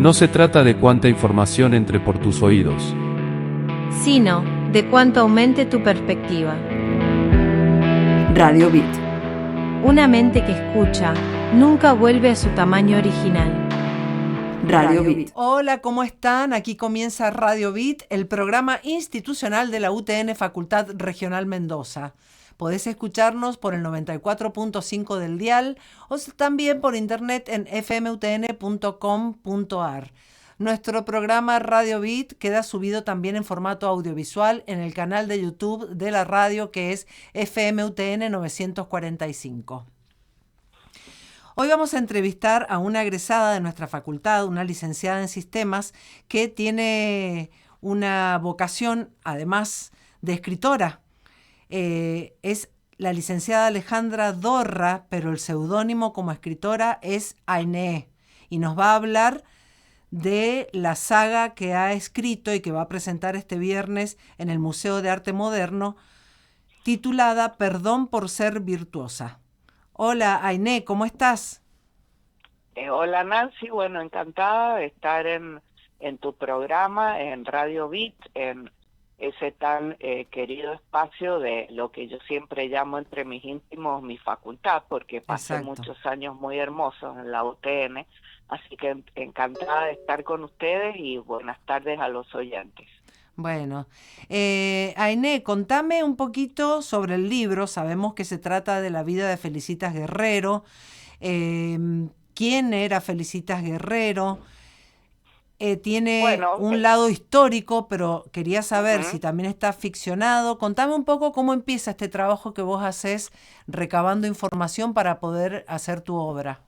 No se trata de cuánta información entre por tus oídos, sino de cuánto aumente tu perspectiva. Radio Beat. Una mente que escucha nunca vuelve a su tamaño original. Radio Beat. Hola, ¿cómo están? Aquí comienza Radio Beat, el programa institucional de la UTN Facultad Regional Mendoza. Podés escucharnos por el 94.5 del dial o también por internet en fmutn.com.ar. Nuestro programa Radio Beat queda subido también en formato audiovisual en el canal de YouTube de la radio, que es FMUTN 945. Hoy vamos a entrevistar a una egresada de nuestra facultad, una licenciada en sistemas, que tiene una vocación, además de escritora. Es la licenciada Alejandra Dorra, pero el seudónimo como escritora es Ainé, y nos va a hablar de la saga que ha escrito y que va a presentar este viernes en el Museo de Arte Moderno, titulada Perdón por ser virtuosa. Hola, Ainé, ¿cómo estás? Hola, Nancy. Bueno, encantada de estar en tu programa, en Radio Beat, en ese tan querido espacio de lo que yo siempre llamo entre mis íntimos mi facultad, porque pasé Exacto. muchos años muy hermosos en la UTN, así que encantada de estar con ustedes y buenas tardes a los oyentes. Bueno, Ainé, contame un poquito sobre el libro. Sabemos que se trata de la vida de Felicitas Guerrero. ¿Quién era Felicitas Guerrero? Tiene un lado histórico, pero quería saber si también está ficcionado. Contame un poco cómo empieza este trabajo que vos haces recabando información para poder hacer tu obra.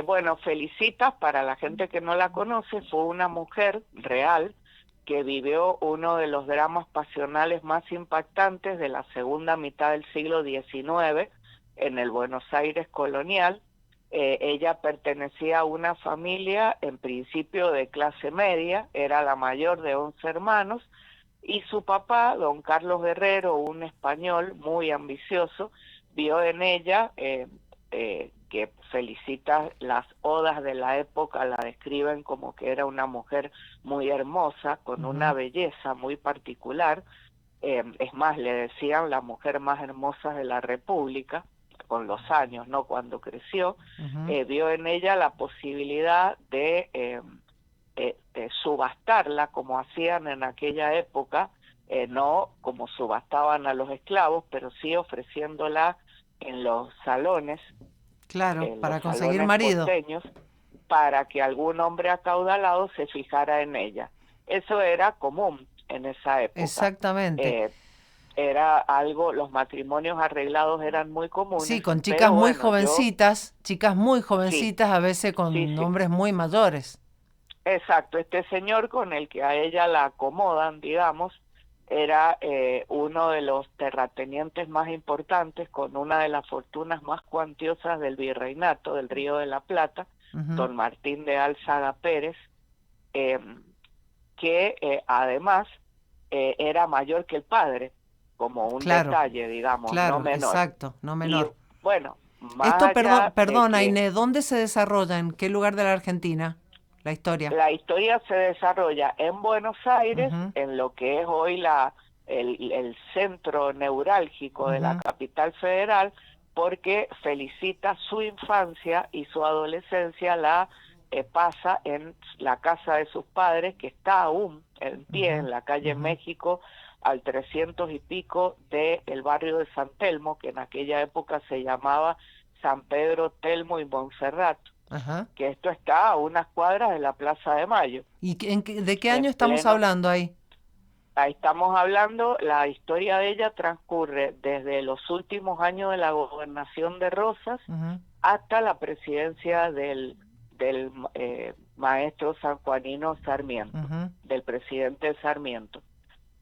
Bueno, Felicitas, para la gente que no la conoce, fue una mujer real que vivió uno de los dramas pasionales más impactantes de la segunda mitad del siglo XIX en el Buenos Aires colonial. Ella pertenecía a una familia, en principio de clase media, era la mayor de 11 hermanos, y su papá, don Carlos Guerrero, un español muy ambicioso, vio en ella, que Felicitas, las odas de la época la describen como que era una mujer muy hermosa, con una belleza muy particular. Es más, le decían la mujer más hermosa de la República, con los años, ¿no? Cuando creció, vio en ella la posibilidad de subastarla, como hacían en aquella época, no como subastaban a los esclavos, pero sí ofreciéndola en los salones. Claro, para conseguir salones marido. Porteños, para que algún hombre acaudalado se fijara en ella. Eso era común en esa época. Exactamente. Era algo, los matrimonios arreglados eran muy comunes. Sí, con chicas muy jovencitas, a veces con sí. hombres muy mayores. Exacto, este señor con el que a ella la acomodan, digamos, era uno de los terratenientes más importantes, con una de las fortunas más cuantiosas del virreinato del Río de la Plata, don Martín de Álzaga Pérez, que además era mayor que el padre, como un detalle, digamos, no menor. Exacto, no menor. Y, bueno, más esto, allá perdona, de que Inés, ¿dónde se desarrolla? ¿En qué lugar de la Argentina? La historia. La historia se desarrolla en Buenos Aires, en lo que es hoy el centro neurálgico de la capital federal, porque Felicita su infancia y su adolescencia la pasa en la casa de sus padres, que está aún en pie en la calle México, al 300 y pico del barrio de San Telmo, que en aquella época se llamaba San Pedro, Telmo y Montserrat. Que esto está a unas cuadras de la Plaza de Mayo. ¿Y de qué año estamos hablando ahí? Ahí estamos hablando, la historia de ella transcurre desde los últimos años de la gobernación de Rosas hasta la presidencia del maestro sanjuanino Sarmiento, del presidente Sarmiento.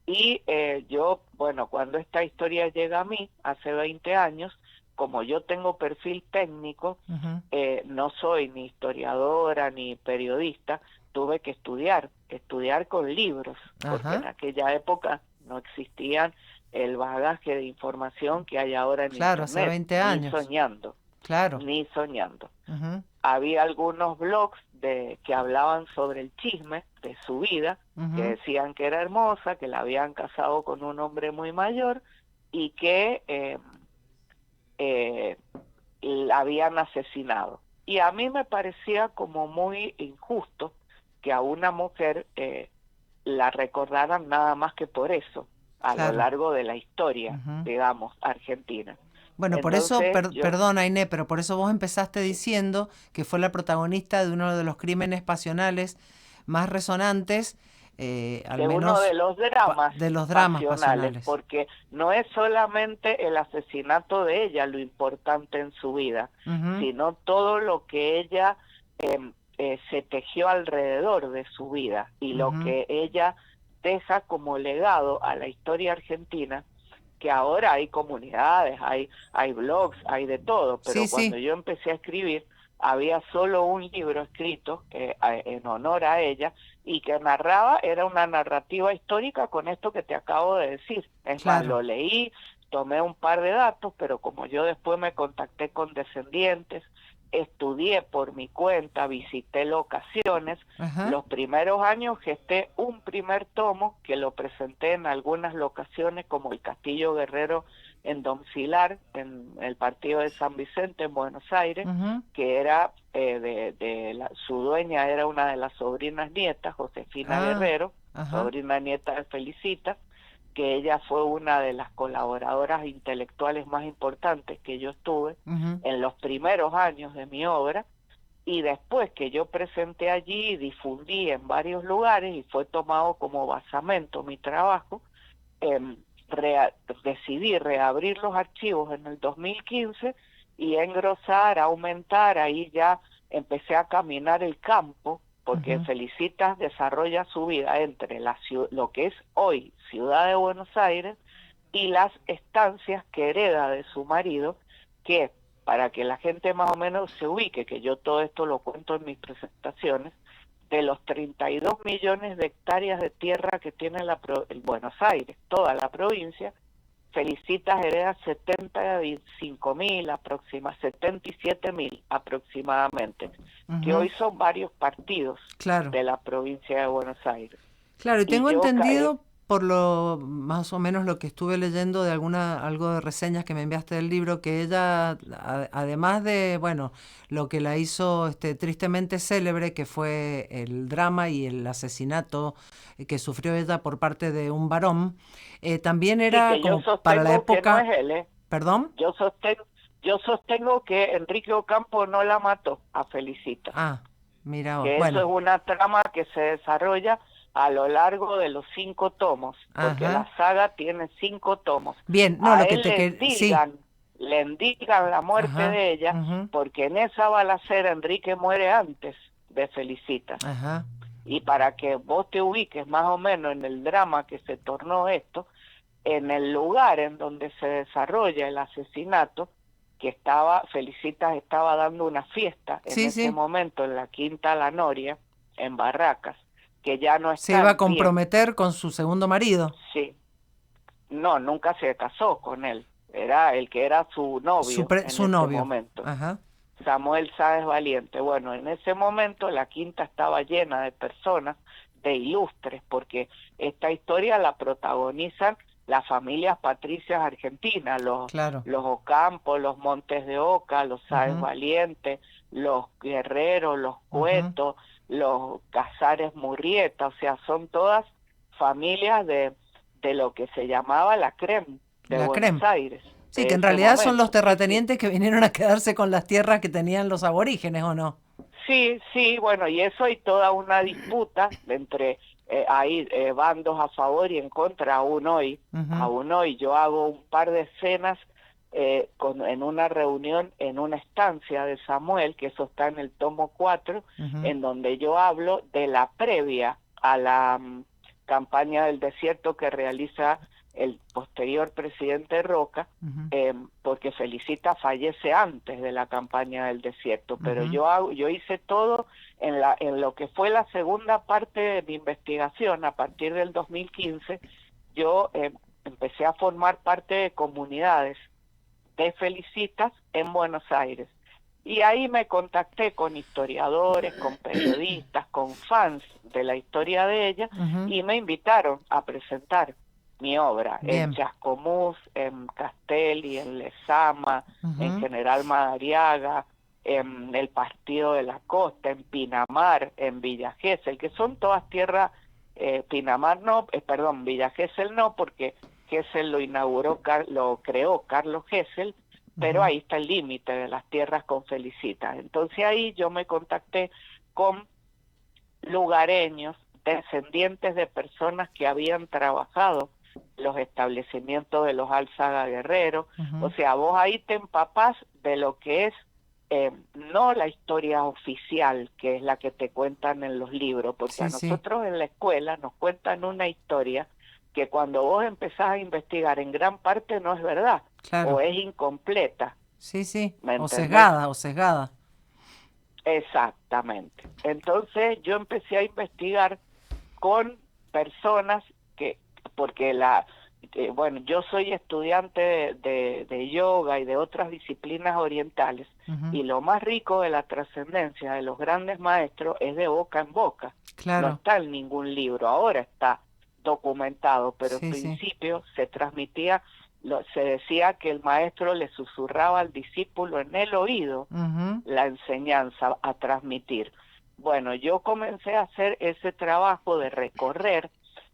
Y yo, bueno, cuando esta historia llega a mí, hace 20 años, como yo tengo perfil técnico, no soy ni historiadora ni periodista, tuve que estudiar con libros, porque en aquella época no existían el bagaje de información que hay ahora en Claro, Internet, hace 20 años. ni soñando. Claro. ni soñando. Ujú, Había algunos blogs que hablaban sobre el chisme de su vida, que ujú. decían que era hermosa, que la habían casado con un hombre muy mayor y que eh, la habían asesinado. Y a mí me parecía como muy injusto que a una mujer la recordaran nada más que por eso, a lo Claro. largo de la historia, Ujú. digamos, argentina. Bueno, por eso, Entonces yo, perdona, Inés, pero por eso vos empezaste sí, diciendo que fue la protagonista de uno de los crímenes pasionales más resonantes, al de uno de menos los dramas de los dramas pasionales, pasionales. porque no es solamente el asesinato de ella lo importante en su vida, Ujú, sino todo lo que ella se tejió alrededor de su vida y lo ujú. que ella deja como legado a la historia argentina, que ahora hay comunidades, hay blogs, hay de todo, Sí, pero cuando sí. yo empecé a escribir había solo un libro escrito en honor a ella y que narraba, era una narrativa histórica con esto que te acabo de decir. Es más, Claro. lo leí, tomé un par de datos, pero como yo después me contacté con descendientes, estudié por mi cuenta, visité locaciones, Ajá. los primeros años gesté un primer tomo que lo presenté en algunas locaciones como el Castillo Guerrero en Domcilar, en el partido de San Vicente en Buenos Aires, Ujú, que era su dueña era una de las sobrinas nietas, Josefina ah, Guerrero, ajá. sobrina nieta de Felicita, que ella fue una de las colaboradoras intelectuales más importantes que yo estuve Ujú, en los primeros años de mi obra, y después que yo presenté allí y difundí en varios lugares y fue tomado como basamento mi trabajo, eh, decidí reabrir los archivos en el 2015 y engrosar, aumentar, ahí ya empecé a caminar el campo, porque ujú, Felicitas desarrolla su vida entre lo que es hoy Ciudad de Buenos Aires y las estancias que hereda de su marido, que para que la gente más o menos se ubique, que yo todo esto lo cuento en mis presentaciones, de los 32 millones de hectáreas de tierra que tiene Buenos Aires, toda la provincia, Felicitas hereda 75.000, 77.000 aproximadamente, que ujú. hoy son varios partidos Claro. de la provincia de Buenos Aires. Claro, y Y tengo yo entendido por lo más o menos lo que estuve leyendo de algo de reseñas que me enviaste del libro, que ella, además de, bueno, lo que la hizo tristemente célebre, que fue el drama y el asesinato que sufrió ella por parte de un varón, también sí, era que yo como para la sostengo que no época, es él, ¿eh? ¿perdón? Yo sostengo, yo sostengo que Enrique Ocampo no la mató a Felicitas, Ah, mira vos, que eso es bueno, una trama que se desarrolla a lo largo de los 5 tomos, porque la ajá. saga tiene 5 tomos. Bien, no, A lo que él te sí, le endilgan la muerte ajá, de ella, ujú, porque en esa balacera Enrique muere antes de Felicitas. ajá, Y para que vos te ubiques más o menos en el drama que se tornó esto, en el lugar en donde se desarrolla el asesinato, Felicitas estaba dando una fiesta en sí, ese sí. momento en la Quinta La Noria, en Barracas, que ya no Se iba está a en pie. comprometer con su segundo marido, Sí, no, nunca se casó con él, era el que era su novio en su ese novio. momento, Ajá. Samuel Sáenz Valiente. Bueno, en ese momento la quinta estaba llena de personas, de ilustres, porque esta historia la protagonizan las familias patricias argentinas, Claro. los Ocampo, los Montes de Oca, los Sáenz Ujú, Valiente, los Guerreros, los ujú. Cuetos, los Casares Murrieta, o sea, son todas familias de lo que se llamaba la creme de La Buenos creme. Aires, Sí, de que en ese realidad son los momento. Sí, sí. terratenientes que vinieron a quedarse con las tierras que tenían los aborígenes, ¿o no? Sí, sí, bueno, y eso hay toda una disputa entre hay bandos a favor y en contra Ujú, aún hoy. Yo hago un par de escenas en una reunión en una estancia de Samuel, que eso está en el tomo 4, ujú, en donde yo hablo de la previa a la campaña del desierto que realiza el posterior presidente Roca, ujú, porque Felicita fallece antes de la campaña del desierto, pero ujú. yo hice todo en lo que fue la segunda parte de mi investigación. A partir del 2015 yo empecé a formar parte de comunidades de Felicitas en Buenos Aires, Y ahí me contacté con historiadores, con periodistas, con fans de la historia de ella, y me invitaron a presentar mi obra Bien. en Chascomús, en Castelli, en Lezama, en General Madariaga, en el Partido de la Costa, en Pinamar, en Villa Gesell, que son todas tierras. Pinamar no, perdón, Villa Gesell no, porque Gesell lo creó Carlos Gesell, pero ahí está el límite de las tierras con Felicitas. Entonces ahí yo me contacté con lugareños, descendientes de personas que habían trabajado los establecimientos de los Álzaga Guerrero. O sea, vos ahí te empapás de lo que es no la historia oficial, que es la que te cuentan en los libros, porque a nosotros en la escuela nos cuentan una historia que cuando vos empezás a investigar en gran parte no es verdad, o es incompleta. O sesgada. Exactamente. Entonces yo empecé a investigar con personas porque bueno, yo soy estudiante de yoga y de otras disciplinas orientales, y lo más rico de la trascendencia de los grandes maestros es de boca en boca. No está en ningún libro, ahora está documentado, pero en principio se transmitía, se decía que el maestro le susurraba al discípulo en el oído la enseñanza a transmitir. Bueno, yo comencé a hacer ese trabajo de recorrer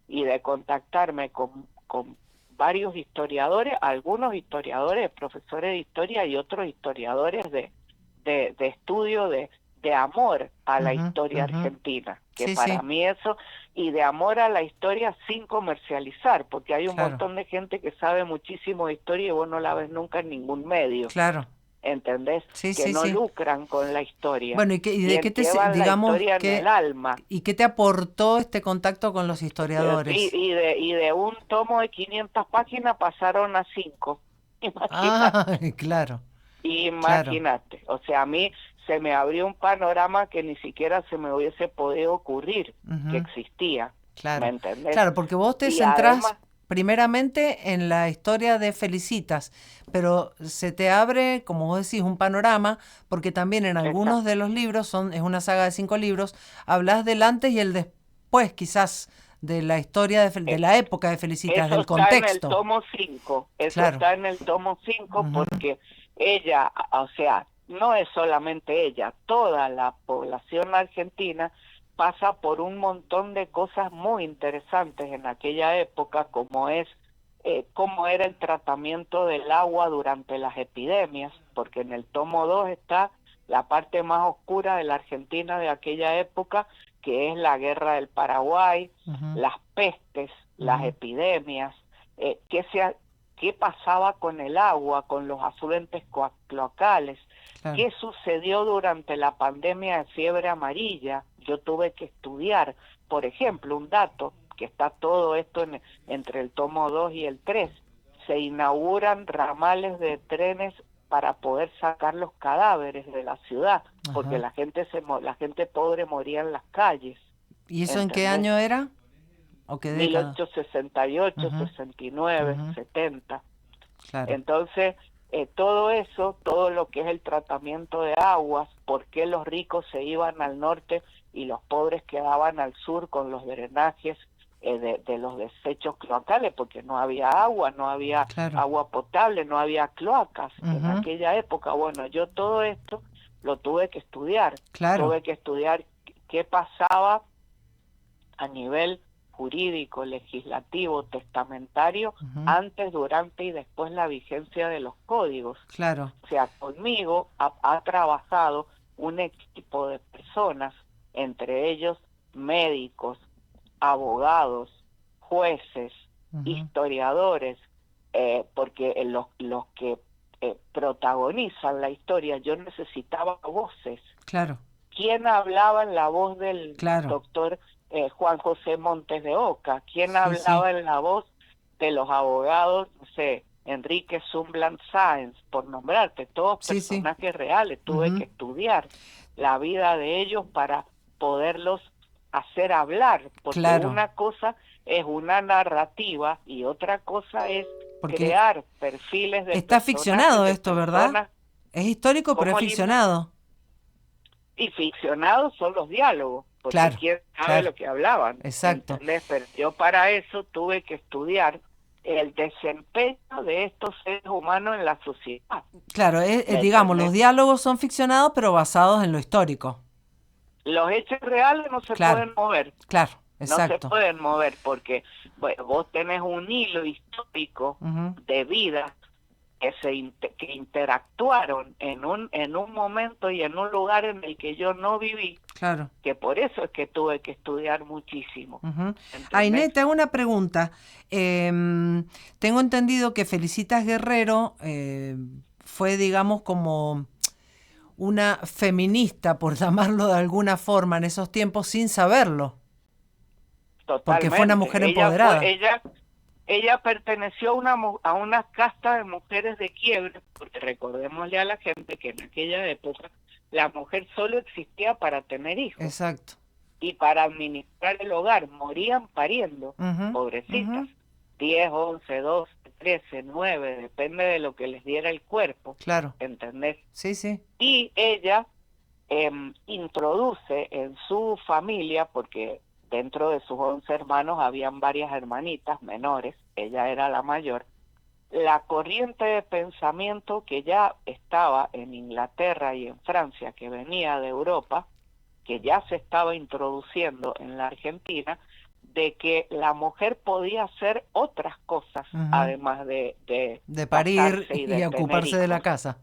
y de contactarme con varios historiadores, algunos historiadores, profesores de historia, y otros historiadores de estudio de amor a la historia argentina, que para mí eso, y de amor a la historia sin comercializar, porque hay un montón de gente que sabe muchísimo de historia y vos no la ves nunca en ningún medio. ¿Entendés? Que no lucran con la historia. Bueno, ¿y de qué te, digamos, en el alma? ¿Y qué te aportó este contacto con los historiadores? Y de un tomo de 500 páginas pasaron a 5. Imagínate. Imagínate. O sea, a mí se me abrió un panorama que ni siquiera se me hubiese podido ocurrir que existía. ¿Me entendés? Claro, porque vos te centrás primeramente en la historia de Felicitas, pero se te abre, como vos decís, un panorama, porque también en algunos de los libros, es una saga de 5 libros, hablas del antes y el después, quizás, de la historia de la época de Felicitas, del contexto. Eso está en el tomo 5, está en el tomo 5 porque ella, o sea, no es solamente ella, toda la población argentina pasa por un montón de cosas muy interesantes en aquella época, como es cómo era el tratamiento del agua durante las epidemias, porque en el tomo 2 está la parte más oscura de la Argentina de aquella época, que es la guerra del Paraguay, las pestes, las epidemias, qué pasaba con el agua, con los afluentes cloacales, qué sucedió durante la pandemia de fiebre amarilla. Yo tuve que estudiar, por ejemplo, un dato, que está todo esto entre el tomo 2 y el 3, se inauguran ramales de trenes para poder sacar los cadáveres de la ciudad, porque la gente pobre moría en las calles. ¿Y eso en qué año era? ¿O qué década? 1868, 69, 70. Entonces, todo eso, todo lo que es el tratamiento de aguas, por qué los ricos se iban al norte y los pobres quedaban al sur con los drenajes de los desechos cloacales, porque no había agua, no había agua potable, no había cloacas en aquella época. Bueno, yo todo esto lo tuve que estudiar. Tuve que estudiar qué pasaba a nivel jurídico, legislativo, testamentario, antes, durante y después la vigencia de los códigos. O sea, conmigo ha trabajado un equipo de personas, entre ellos médicos, abogados, jueces, historiadores, porque los que protagonizan la historia, yo necesitaba voces. ¿Quién hablaba en la voz del doctor Juan José Montes de Oca? ¿Quién hablaba en la voz de los abogados, no sé, Enrique Zumbland Sáenz, por nombrarte, todos personajes reales? Tuve que estudiar la vida de ellos para poderlos hacer hablar, porque una cosa es una narrativa y otra cosa es crear perfiles de está ficcionado esto, ¿verdad? Es histórico, pero es ficcionado. Y ficcionados son los diálogos, porque Claro, quién sabe claro. lo que hablaban. Exacto. ¿Entendés? Pero yo para eso tuve que estudiar el desempeño de estos seres humanos en la sociedad. Claro, ¿Me digamos, los entendés? diálogos son ficcionados, pero basados en lo histórico. Los hechos reales no se Claro. pueden mover. Claro, No se exacto. pueden mover porque bueno, vos tenés un hilo histórico Ujú. de vida que interactuaron en un momento y en un lugar en el que yo no viví, Claro. que por eso es que tuve que estudiar muchísimo. Ujú. ¿Entendés? Ainé, te hago una pregunta. Tengo entendido que Felicitas Guerrero fue, digamos, como una feminista, por llamarlo de alguna forma, en esos tiempos sin saberlo, porque fue una mujer empoderada. Ella perteneció a una casta de mujeres de quiebre, porque recordémosle a la gente que en aquella época la mujer solo existía para tener hijos. Exacto. Y para administrar el hogar, morían pariendo, Ujú, pobrecitas, ujú. 10, 11, 12, 13, 9, depende de lo que les diera el cuerpo, Claro. ¿entendés? Sí, sí. Y ella introduce en su familia, porque dentro de sus 11 hermanos habían varias hermanitas menores, ella era la mayor, la corriente de pensamiento que ya estaba en Inglaterra y en Francia, que venía de Europa, que ya se estaba introduciendo en la Argentina, de que la mujer podía hacer otras cosas, Ujú. además de parir casarse y de y tener ocuparse de la hijos. casa.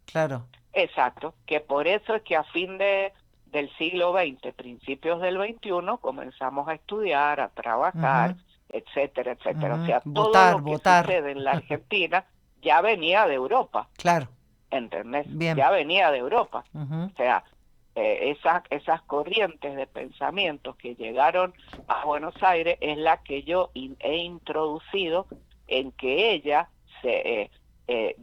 Claro. Exacto, que por eso es que a fin del siglo XX, principios del XXI, comenzamos a estudiar, a trabajar, Ujú, etcétera, etcétera. ujú. O sea, todo Votar, lo que votar. sucede en la Argentina ya venía de Europa, Claro. ¿entendés? Bien. Ya venía de Europa. Ujú. O sea, esas corrientes de pensamientos que llegaron a Buenos Aires es la que yo he introducido en que ella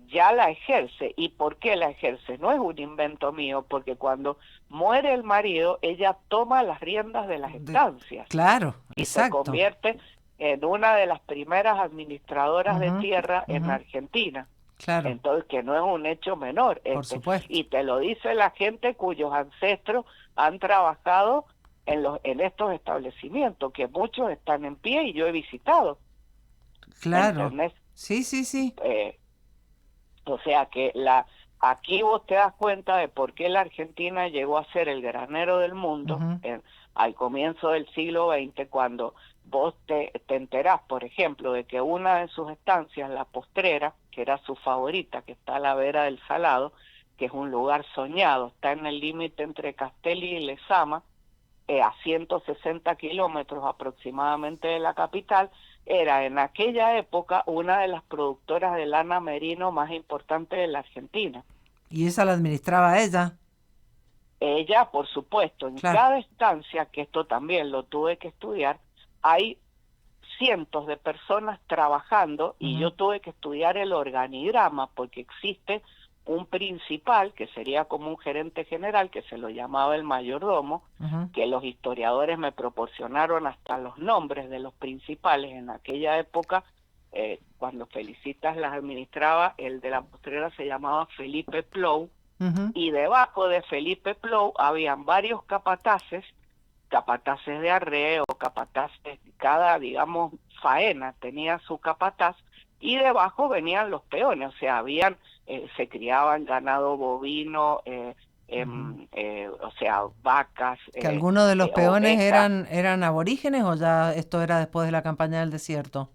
ya la ejerce. ¿Y por qué la ejerce? No es un invento mío, porque cuando muere el marido, ella toma las riendas de las estancias Claro, y se exacto. convierte en una de las primeras administradoras de Ujú, tierra en ujú. Argentina. Claro, Entonces, que no es un hecho menor. por supuesto. Y te lo dice la gente cuyos ancestros han trabajado en estos establecimientos, que muchos están en pie y yo he visitado. Claro. ¿Entendés? Sí, sí, sí. O sea que aquí vos te das cuenta de por qué la Argentina llegó a ser el granero del mundo Ujú. al comienzo del siglo XX, cuando vos te enterás, por ejemplo, de que una de sus estancias, La Postrera, que era su favorita, que está a la vera del Salado, que es un lugar soñado, está en el límite entre Castelli y Lezama, a 160 kilómetros aproximadamente de la capital, era en aquella época una de las productoras de lana merino más importantes de la Argentina. Y esa la administraba ella. Ella, por supuesto, en Claro. cada estancia, que esto también lo tuve que estudiar, hay cientos de personas trabajando y Ujú. yo tuve que estudiar el organigrama porque existe un principal, que sería como un gerente general, que se lo llamaba el mayordomo, Ujú. que los historiadores me proporcionaron hasta los nombres de los principales en aquella época. Cuando Felicitas las administraba, el de La Postrera se llamaba Felipe Plou, Ujú. y debajo de Felipe Plou habían varios capataces de arreo, capataces, cada, digamos, faena tenía su capataz, y debajo venían los peones, o sea, se criaban ganado bovino, o sea, vacas, ¿Que algunos de los peones ovejas. eran aborígenes o ya esto era después de la campaña del desierto?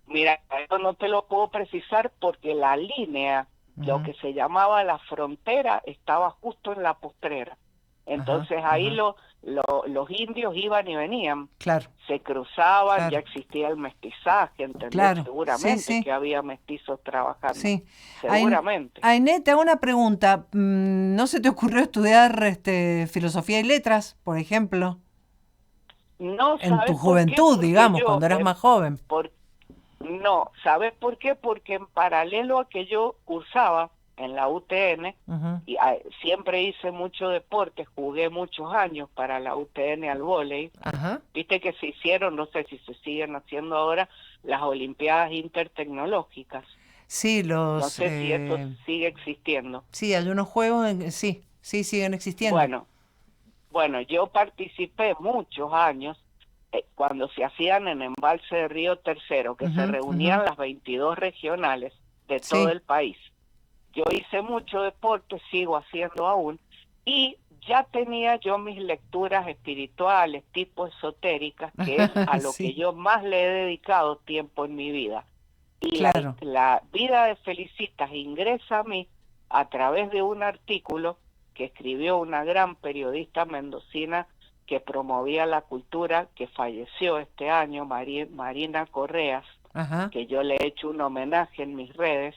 Mira, eso no te lo puedo precisar porque la línea, lo Ujú. que se llamaba la frontera, estaba justo en La Postrera. Entonces Ajá, ahí ajá. los indios iban y venían, Claro, se cruzaban, claro. ya existía el mestizaje, ¿entendés? Claro, sí, Seguramente sí, que había mestizos trabajando, sí. seguramente. Ainé, te hago una pregunta. ¿No se te ocurrió estudiar filosofía y letras, por ejemplo? No, En tu ¿sabes por qué? juventud, Porque digamos, yo, cuando eras más joven. no, ¿sabes por qué? Porque en paralelo a que yo cursaba en la UTN, Ujú. y siempre hice mucho deporte, jugué muchos años para la UTN al vóley. Ajá. Viste que se hicieron, no sé si se siguen haciendo ahora, las Olimpiadas Intertecnológicas. Sí, No sé si eso sigue existiendo. sí, hay unos juegos, sí, sí, siguen existiendo. Bueno, yo participé muchos años cuando se hacían en Embalse de Río Tercero, que se reunían las 22 regionales de todo el país. Yo hice mucho deporte, sigo haciendo aún, y ya tenía yo mis lecturas espirituales, tipo esotéricas, que es a lo que yo más le he dedicado tiempo en mi vida. Y claro. la vida de Felicitas ingresa a mí a través de un artículo que escribió una gran periodista mendocina que promovía la cultura, que falleció este año, Marina Correas, que yo le he hecho un homenaje en mis redes.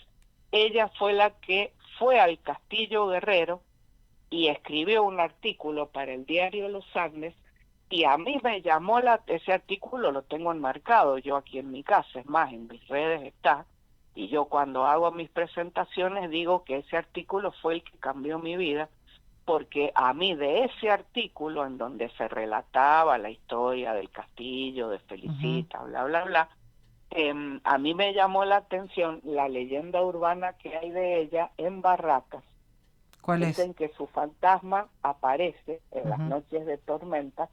Ella fue la que fue al Castillo Guerrero y escribió un artículo para el diario Los Andes, y a mí me llamó ese artículo, lo tengo enmarcado yo aquí en mi casa, es más, en mis redes está, y yo cuando hago mis presentaciones digo que ese artículo fue el que cambió mi vida, porque a mí de ese artículo en donde se relataba la historia del castillo, de Felicita, bla, bla, bla, a mí me llamó la atención la leyenda urbana que hay de ella en Barracas. ¿Cuál es? Dicen que su fantasma aparece en las noches de tormenta,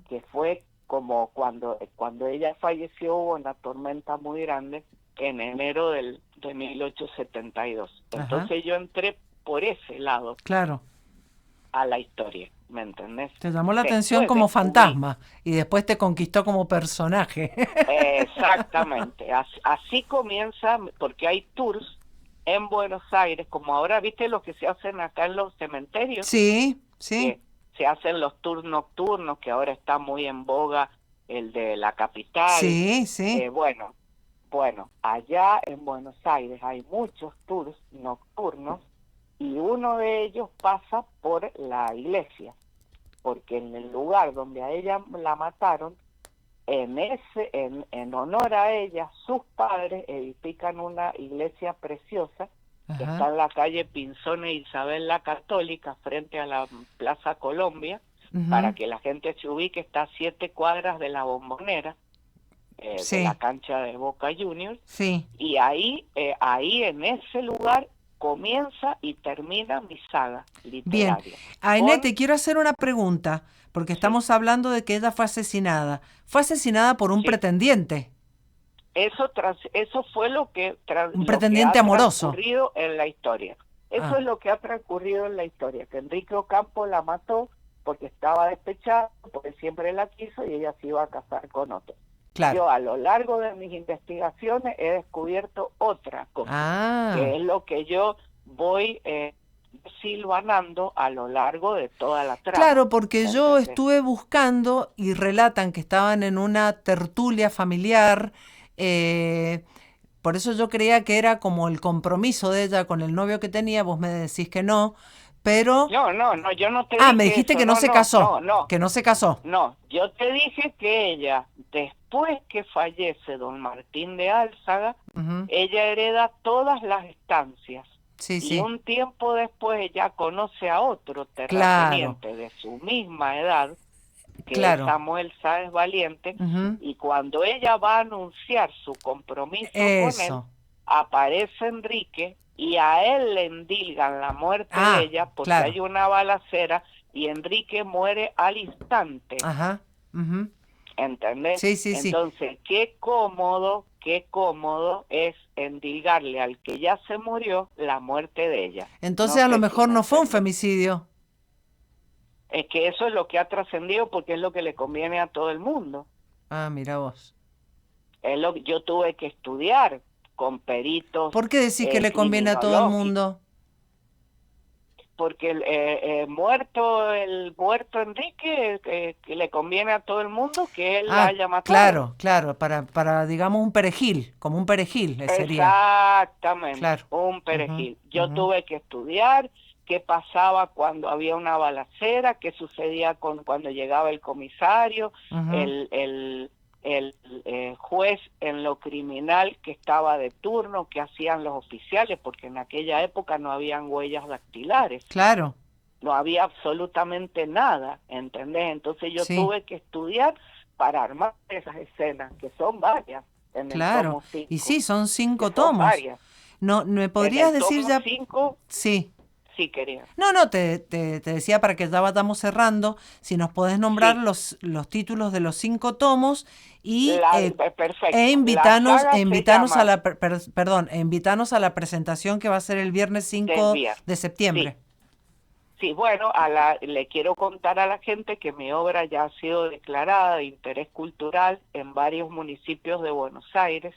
que fue como cuando ella falleció, hubo una tormenta muy grande en enero de 1872. Entonces yo entré por ese lado. Claro. A la historia, ¿me entendés? Te llamó la atención como fantasma y después te conquistó como personaje. Exactamente, así comienza, porque hay tours en Buenos Aires, como ahora, ¿viste lo que se hacen acá en los cementerios? Sí, sí. Que se hacen los tours nocturnos, que ahora está muy en boga el de la capital. Sí, sí. Bueno, allá en Buenos Aires hay muchos tours nocturnos, y uno de ellos pasa por la iglesia, porque en el lugar donde a ella la mataron, en honor a ella, sus padres edifican una iglesia preciosa que está en la calle Pinzón e Isabel la Católica, frente a la Plaza Colombia, para que la gente se ubique, está a 7 cuadras de la Bombonera, de la cancha de Boca Juniors, y ahí en ese lugar comienza y termina mi saga literaria. Bien, Ainé, te quiero hacer una pregunta, porque estamos hablando de que ella fue asesinada. ¿Fue asesinada por un pretendiente? Eso fue lo que un pretendiente amoroso. Transcurrido en la historia. Eso es lo que ha transcurrido en la historia, que Enrique Ocampo la mató porque estaba despechado, porque siempre la quiso y ella se iba a casar con otro. Claro. Yo a lo largo de mis investigaciones he descubierto otra cosa, que es lo que yo voy silvanando a lo largo de toda la trama. Claro, porque yo estuve buscando y relatan que estaban en una tertulia familiar, por eso yo creía que era como el compromiso de ella con el novio que tenía, vos me decís que no, pero... No, yo no te dije me dijiste eso. Que no se casó, no. Que no se casó. No, yo te dije que ella, después que fallece don Martín de Álzaga, ella hereda todas las estancias. Y un tiempo después ella conoce a otro terrateniente de su misma edad, que es Samuel Sáez Valiente, y cuando ella va a anunciar su compromiso con él, aparece Enrique, y a él le endilgan la muerte de ella, porque hay una balacera, y Enrique muere al instante. ¿Entendés? Entonces, qué cómodo es endilgarle al que ya se murió la muerte de ella. Entonces, a lo mejor no fue un femicidio. Es que eso es lo que ha trascendido, porque es lo que le conviene a todo el mundo. Mira vos. Yo tuve que estudiar con peritos. ¿Por qué decís que le conviene a todo el mundo? Porque el muerto Enrique, que le conviene a todo el mundo que él la haya matado. Claro, para digamos un perejil, como un perejil sería. Exactamente, un perejil. Yo tuve que estudiar qué pasaba cuando había una balacera, qué sucedía cuando llegaba el comisario, el juez en lo criminal que estaba de turno, que hacían los oficiales, porque en aquella época no habían huellas dactilares. Claro. No había absolutamente nada, ¿entendés? Entonces yo tuve que estudiar para armar esas escenas, que son varias. Claro, y sí, son 5 tomos. Varias. No, ¿me En podrías el decir tomo ya? 5, Sí. sí, quería. No, te decía para que ya vayamos cerrando, si nos podés nombrar Sí, los títulos de los 5 tomos y perfecto. La saga se invítanos a llama la, perdón, invítanos a la presentación que va a ser el viernes Del 5 Viernes. de Sí, septiembre. sí, bueno, le quiero contar a la gente que mi obra ya ha sido declarada de interés cultural en varios municipios de Buenos Aires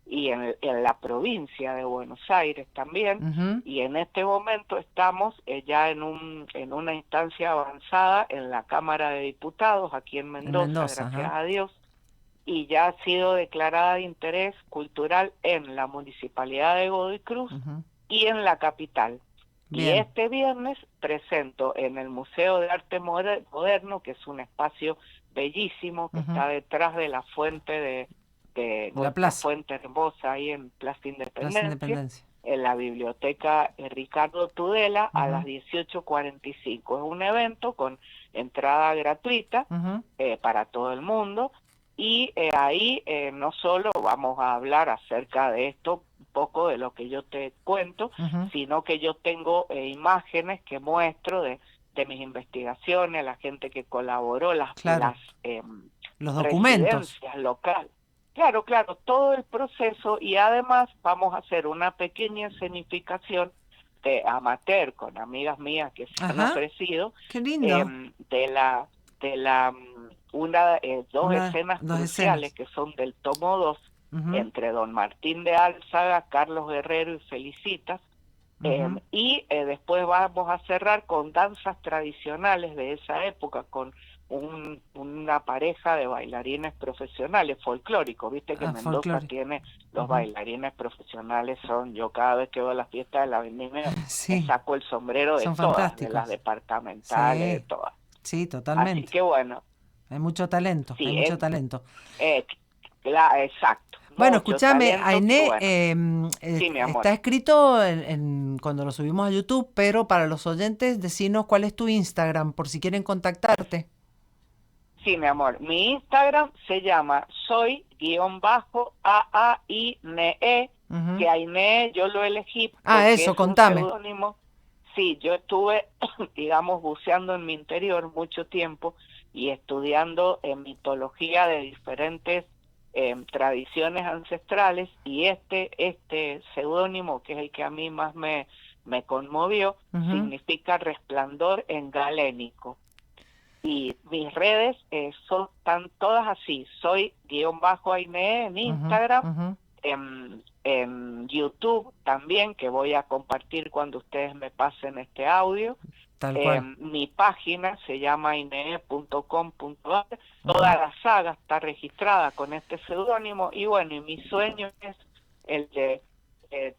y en la provincia de Buenos Aires también. Ujú. Y en este momento estamos ya en una instancia avanzada en la Cámara de Diputados aquí en En Mendoza, Mendoza, gracias ajá. a Dios, y ya ha sido declarada de interés cultural en la Municipalidad de Godoy Cruz Ujú. y en la capital. Y Bien. este viernes presento en el Museo de Arte Moderno, que es un espacio bellísimo que Ujú. está detrás de la fuente de La nuestra plaza, fuente hermosa ahí en Plaza Plaza Independencia, Independencia. en la biblioteca Ricardo Tudela a las Ujú. 18:45. Es un evento con entrada gratuita Ujú. para todo el mundo y ahí no solo vamos a hablar acerca de esto, un poco de lo que yo te cuento, Ujú. sino que yo tengo imágenes que muestro de mis investigaciones, la gente que colaboró, Claro, las los documentos. residencias locales. Claro, claro, todo el proceso y además vamos a hacer una pequeña escenificación de amateur con amigas mías que se han Ajá, ofrecido qué lindo. dos Una, escenas dos cruciales escenas. que son del tomo 2 Ujú. entre Don Martín de Álzaga, Carlos Guerrero y Felicitas. Ujú. Y después vamos a cerrar con danzas tradicionales de esa época, con una pareja de bailarines profesionales folclóricos. Viste que Ah, Mendoza folclore. tiene los Ujú. bailarines profesionales, yo cada vez que voy a las fiestas de la vendimia me Sí, saco el sombrero de son todas, de las fantásticos. departamentales, de Sí, todas. sí, Así totalmente. que bueno, Hay mucho talento, hay sí, mucho talento. eh, exacto, Bueno, mucho escúchame, talento que Ainé, bueno, sí, mi amor. está escrito cuando lo subimos a YouTube, pero para los oyentes, decinos cuál es tu Instagram, por si quieren contactarte. Sí, mi amor. Mi Instagram se llama soy-AAINE, Ujú. que Ainé yo lo elegí Ah, porque eso, es un contame. seudónimo. Sí, yo estuve, digamos, buceando en mi interior mucho tiempo y estudiando mitología de diferentes tradiciones ancestrales y este seudónimo, que es el que a mí más me conmovió, Ujú. significa resplandor en galénico. Y mis redes están todas así. Soy _Aine en Ujú. Instagram, Ujú. en YouTube también, que voy a compartir cuando ustedes me pasen este audio. Tal cual. Mi página se llama ine.com.ar. Ujú. Toda la saga está registrada con este seudónimo y bueno, y mi sueño es el de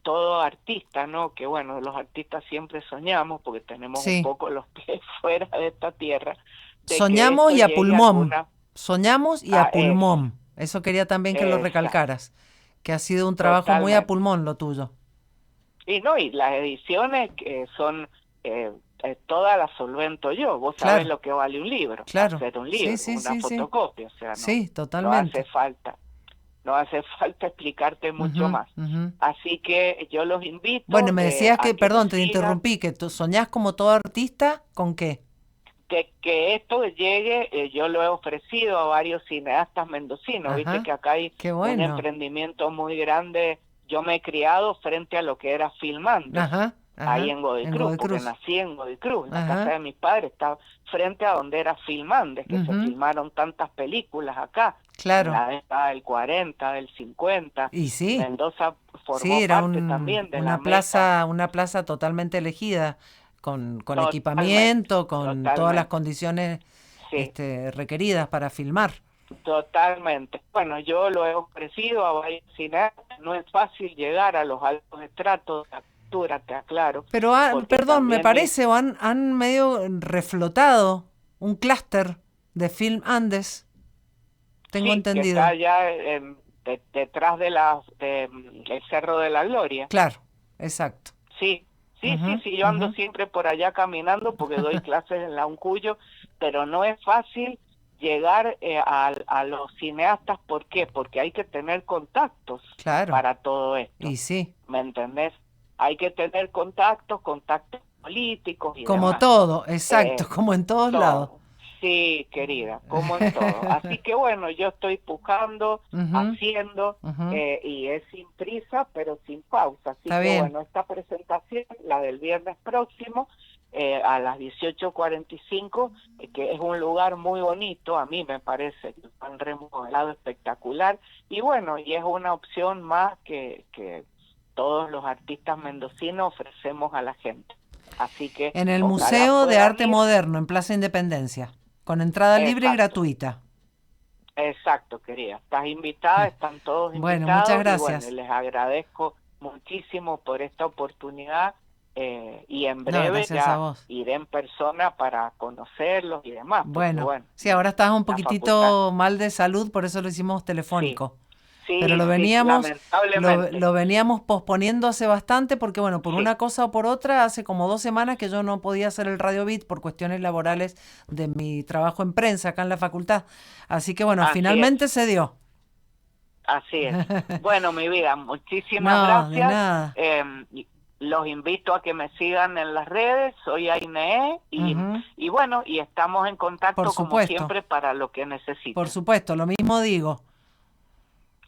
todo artista, ¿no? Que bueno, los artistas siempre soñamos porque tenemos un Sí, poco los pies fuera de esta tierra, de que soñamos esto y a llegue a pulmón. alguna... Soñamos y a a eso, pulmón. Eso quería también que lo exacto, recalcaras, que ha sido un trabajo muy a totalmente. pulmón lo tuyo. Y no, y las ediciones que son todas las solvento yo. Vos sabés Claro, lo que vale un libro, claro. hacer un Sí, libro, sí, una sí, sí. fotocopia, o sea, Sí, no hace totalmente. falta, no hace falta explicarte mucho Ujú. más. Ujú. Así que yo los Bueno, invito me decías a que, que me perdón, te sigan, interrumpí, que tú soñás como todo artista, ¿con qué? que esto llegue, yo lo he ofrecido a varios cineastas mendocinos, viste que Ajá, acá hay qué un bueno. emprendimiento muy grande, yo me he criado frente a lo que era Filmandes, Ajá, ahí ajá, en Godoy en Cruz, Godoy porque Cruz. nací en Godoy Cruz, la casa Ajá. de mis padres está frente a donde era Filmandes, que se Ujú. filmaron tantas películas acá, en Claro. la década del 40, del 50, Y y sí, Mendoza sí, formó era parte también de la una meca, plaza totalmente elegida, con totalmente, equipamiento, con todas las totalmente, condiciones sí. requeridas para filmar. Totalmente. Bueno, yo lo he ofrecido a varios cineastas. No es fácil llegar a los altos estratos de la cultura, te aclaro, Pero, porque perdón, me también parece, o han medio reflotado un clúster de Film Andes, tengo sí, que está entendido. allá detrás el Cerro de la Gloria. Claro, exacto. Sí, sí, sí, Ujú. sí, yo ando Ujú. siempre por allá caminando porque doy clases en la Uncuyo, pero no es fácil llegar a los cineastas. ¿Por qué? Porque hay que tener contactos Claro, para todo esto. y sí. ¿me entendés? Hay que tener contactos políticos y Como demás. todo, exacto, como en todos Todo. lados. Sí, querida, como en todo. Así que bueno, yo estoy pujando, haciendo, y es sin prisa, pero sin pausa. Así Está que bien. bueno, esta presentación, la del viernes próximo, a las 18:45, que es un lugar muy bonito, a mí me parece que han remodelado espectacular, y bueno, y es una opción más que todos los artistas mendocinos ofrecemos a la gente. Así que En el ojalá Museo de puedan Arte ir. Moderno, en Plaza Independencia, con entrada libre y Exacto. gratuita. Exacto, querida. Estás invitada, están todos Bueno, invitados. muchas gracias. Y bueno, les agradezco muchísimo por esta oportunidad, y en No, breve gracias a ya vos. iré en persona para conocerlos y demás. porque, Bueno, sí, ahora estás un la poquitito mal de salud, por eso lo hicimos telefónico. Sí, Pero lo sí, veníamos, lamentablemente. lo veníamos posponiendo hace bastante porque, bueno, por Sí. una cosa o por otra, hace como 2 semanas que yo no podía hacer el Radio Beat por cuestiones laborales de mi trabajo en prensa acá en la facultad. Así que, bueno, Así finalmente se dio. Así es. Bueno, mi vida, muchísimas No, gracias. de nada. Los invito a que me sigan en las redes, soy Ainé, y bueno, y estamos en contacto Por como supuesto. siempre para lo que necesiten. Por supuesto, lo mismo digo.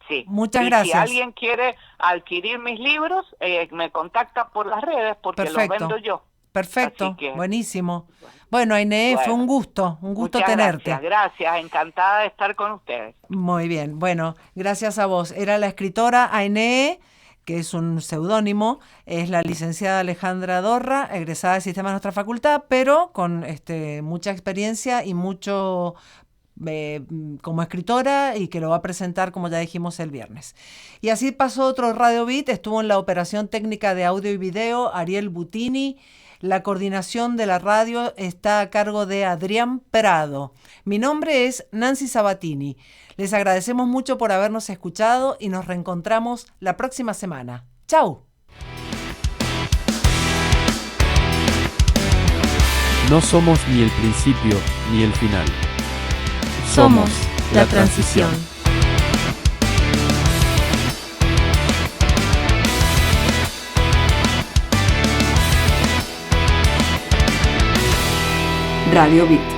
Sí. Muchas y gracias. Si alguien quiere adquirir mis libros, me contacta por las redes porque los Perfecto. vendo yo. Perfecto, Así que, buenísimo. Bueno, Ainé, fue un gusto muchas tenerte. Gracias, encantada de estar con ustedes. Muy bien, bueno, gracias a vos. Era la escritora Ainé, que es un seudónimo, es la licenciada Alejandra Dorra, egresada del sistema de nuestra facultad, pero con mucha experiencia y mucho como escritora, y que lo va a presentar, como ya dijimos, el viernes. Y así pasó otro Radio Beat. Estuvo en la operación técnica de audio y video Ariel Butini. La coordinación de la radio está a cargo de Adrián Prado. Mi nombre es Nancy Sabatini. Les agradecemos mucho por habernos escuchado y nos reencontramos la próxima semana. ¡Chau! No somos ni el principio ni el final. Somos la transición. Radio Beat.